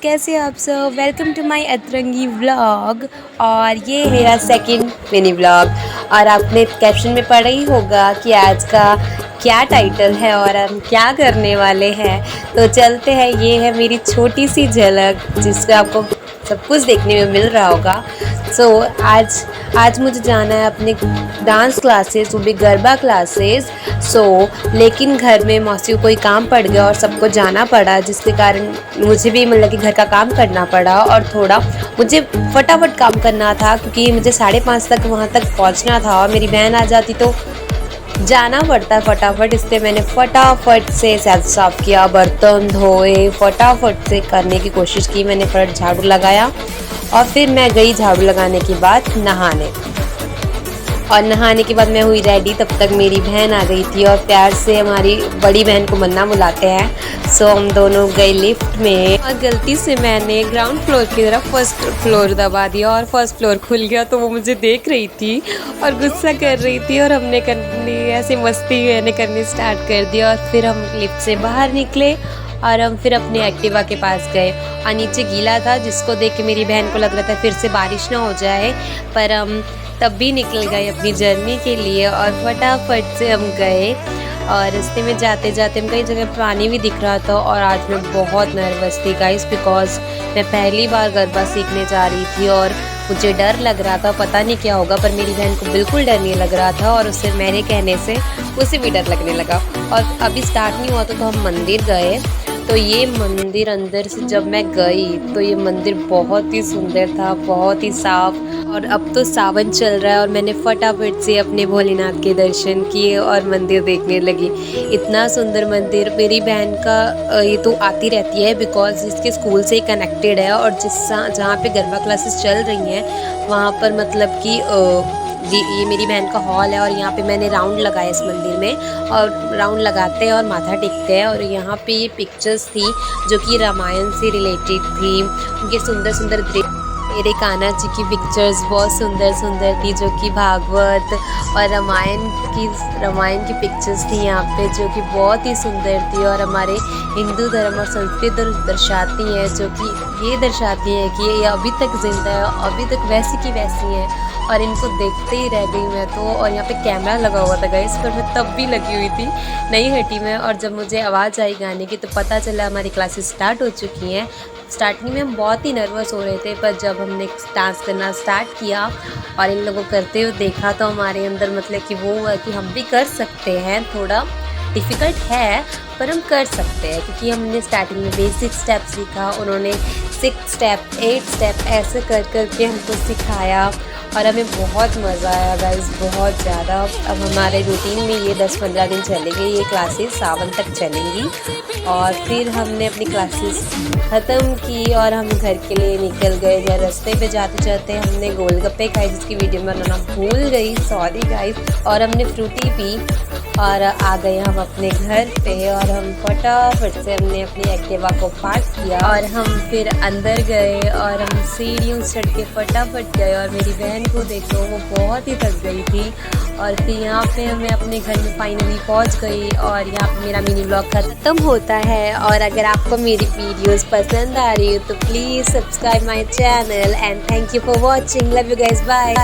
कैसे आप सब। वेलकम टू माय अतरंगी व्लॉग। और ये मेरा सेकंड मिनी व्लॉग। और आपने कैप्शन में पढ़ा ही होगा कि आज का क्या टाइटल है और हम क्या करने वाले हैं। तो चलते हैं, ये है मेरी छोटी सी झलक जिससे आपको सब कुछ देखने में मिल रहा होगा। आज मुझे जाना है अपने डांस क्लासेस, वो भी गरबा क्लासेस। लेकिन घर में मौसी को कोई काम पड़ गया और सबको जाना पड़ा, जिसके कारण मुझे भी मतलब कि घर का काम करना पड़ा। और थोड़ा मुझे फटाफट काम करना था क्योंकि मुझे 5:30 तक वहाँ तक पहुँचना था और मेरी बहन आ जाती तो जाना पड़ता फटाफट। इसलिए मैंने फटाफट से साफ़ किया, बर्तन धोए, फटाफट से करने की कोशिश की। मैंने फटाफट झाड़ू लगाया और फिर मैं गई झाड़ू लगाने के बाद नहाने। और नहाने के बाद मैं हुई रेडी, तब तक मेरी बहन आ गई थी और प्यार से हमारी बड़ी बहन को मन्ना बुलाते हैं। हम दोनों गए लिफ्ट में और गलती से मैंने ग्राउंड फ्लोर की तरफ फर्स्ट फ्लोर दबा दिया और फर्स्ट फ्लोर खुल गया। तो वो मुझे देख रही थी और गुस्सा कर रही थी और हमने करनी ऐसी मस्ती मैंने करनी स्टार्ट कर दी। और फिर हम लिफ्ट से बाहर निकले और हम फिर अपने एक्टिवा के पास गए। और नीचे गीला था, जिसको देख के मेरी बहन को लग रहा था फिर से बारिश ना हो जाए, पर हम तब भी निकल गए अपनी जर्नी के लिए और फटाफट से हम गए। और रास्ते में जाते जाते हम कई जगह पानी भी दिख रहा था। और आज मैं बहुत नर्वस थी गाइस, बिकॉज मैं पहली बार गरबा सीखने जा रही थी और मुझे डर लग रहा था, पता नहीं क्या होगा। पर मेरी बहन को बिल्कुल डर नहीं लग रहा था और उससे मेरे कहने से उसे भी डर लगने लगा। और अभी स्टार्ट नहीं हुआ तो हम मंदिर गए। तो ये मंदिर अंदर से जब मैं गई तो ये मंदिर बहुत ही सुंदर था, बहुत ही साफ। और अब तो सावन चल रहा है और मैंने फटाफट से अपने भोलेनाथ के दर्शन किए और मंदिर देखने लगी। इतना सुंदर मंदिर। मेरी बहन का ये तो आती रहती है बिकॉज इसके स्कूल से ही कनेक्टेड है। और जहाँ पे गरबा क्लासेस चल रही हैं वहाँ पर मतलब कि ये मेरी बहन का हॉल है। और यहाँ पे मैंने राउंड लगाया इस मंदिर में, और राउंड लगाते हैं और माथा टेकते हैं। और यहाँ पे ये पिक्चर्स थी जो कि रामायण से रिलेटेड थी। उनके सुंदर सुंदर मेरे कान्हा जी की पिक्चर्स बहुत सुंदर सुंदर थी, जो कि भागवत और रामायण की पिक्चर्स थी यहाँ पे, जो कि बहुत ही सुंदर थी। और हमारे हिंदू धर्म और संस्कृति दर्शाती हैं, जो कि ये दर्शाती हैं कि ये अभी तक जिंदा है, अभी तक वैसी की वैसी हैं। और इनको देखते ही रह गई मैं तो। और यहाँ पे कैमरा लगा हुआ था गाइस, पर मैं तब भी लगी हुई थी, नहीं हटी मैं। और जब मुझे आवाज़ आई गाने की तो पता चला हमारी क्लासेस स्टार्ट हो चुकी हैं। स्टार्टिंग में हम बहुत ही नर्वस हो रहे थे, पर जब हमने डांस करना स्टार्ट किया और इन लोगों को करते हुए देखा तो हमारे अंदर मतलब कि वो है कि हम भी कर सकते हैं। थोड़ा डिफ़िकल्ट है पर हम कर सकते हैं, क्योंकि हमने स्टार्टिंग में बेसिक स्टेप सीखा। उन्होंने 6 स्टेप 8 स्टेप ऐसे कर के हमको सिखाया और हमें बहुत मज़ा आया गाइस, बहुत ज़्यादा। अब हमारे रूटीन में ये 10-15 दिन चलेंगे ये क्लासेस, सावन तक चलेंगी। और फिर हमने अपनी क्लासेस ख़त्म की और हम घर के लिए निकल गए। जब रास्ते पे जाते जाते हमने गोलगप्पे खाए, जिसकी वीडियो में बनाना भूल गई, सॉरी गाइस। और हमने फ्रूटी पी और आ गए हम अपने घर पे। और हम फटाफट से हमने अपनी एक्टिवा को पार्क किया और हम फिर अंदर गए और हम सीढ़ियों चढ़ के फटाफट गए। और मेरी बहन को देखो, वो बहुत ही थक गई थी। और फिर यहाँ पे हमें अपने घर में फाइनली पहुँच गई। और यहाँ पे मेरा मिनी ब्लॉग ख़त्म होता है। और अगर आपको मेरी वीडियोस पसंद आ रही हो तो please subscribe my channel and thank you for watching. Love you guys, bye.